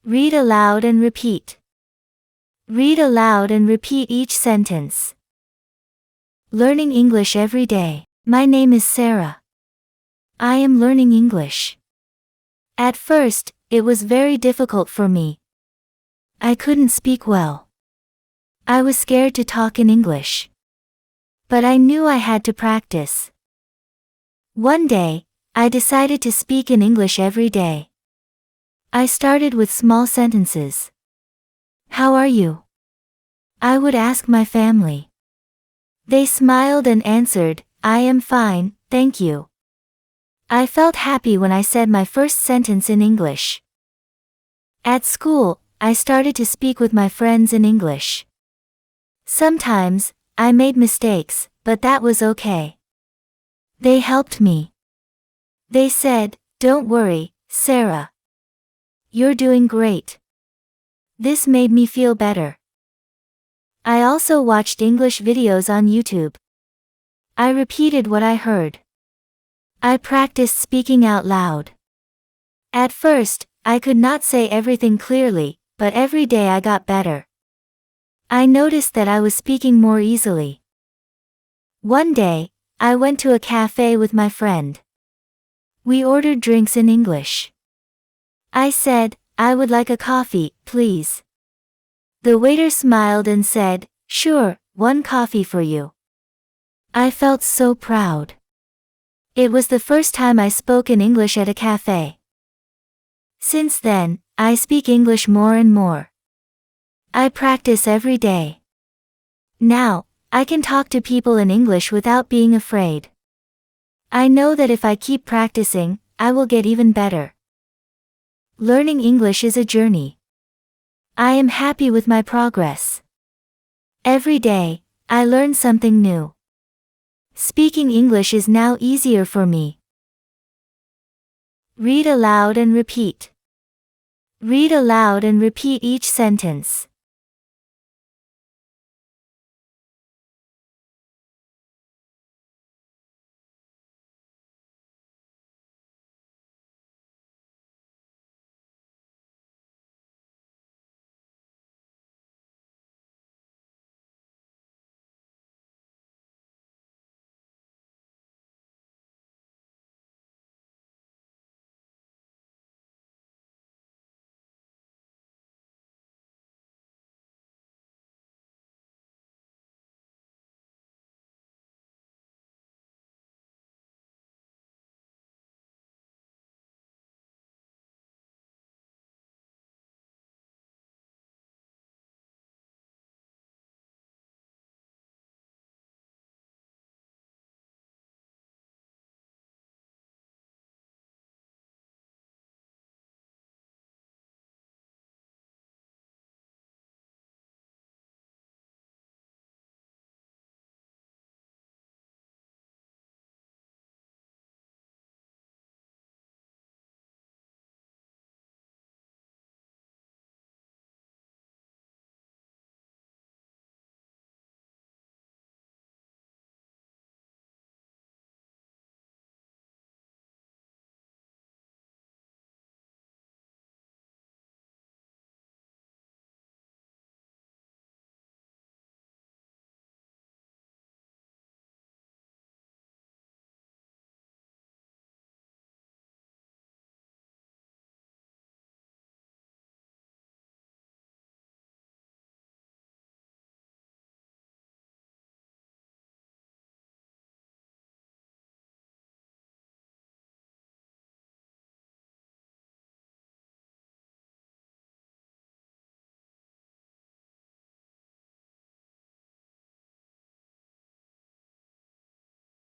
Read aloud and repeat. Read aloud and repeat each sentence. Learning English every day. My name is Sarah. I am learning English. At first, it was very difficult for me. I couldn't speak well. I was scared to talk in English. But I knew I had to practice. One day, I decided to speak in English every day. I started with small sentences. How are you? I would ask my family. They smiled and answered, I am fine, thank you. I felt happy when I said my first sentence in English. At school, I started to speak with my friends in English. Sometimes, I made mistakes, but that was okay. They helped me. They said, don't worry, Sarah. You're doing great. This made me feel better. I also watched English videos on YouTube. I repeated what I heard. I practiced speaking out loud. At first, I could not say everything clearly, but every day I got better. I noticed that I was speaking more easily. One day, I went to a cafe with my friend. We ordered drinks in English. I said, I would like a coffee, please. The waiter smiled and said, sure, 1 coffee for you. I felt so proud. It was the first time I spoke in English at a cafe. Since then, I speak English more and more. I practice every day. Now, I can talk to people in English without being afraid. I know that if I keep practicing, I will get even better. Learning English is a journey. I am happy with my progress. Every day, I learn something new. Speaking English is now easier for me. Read aloud and repeat. Read aloud and repeat each sentence.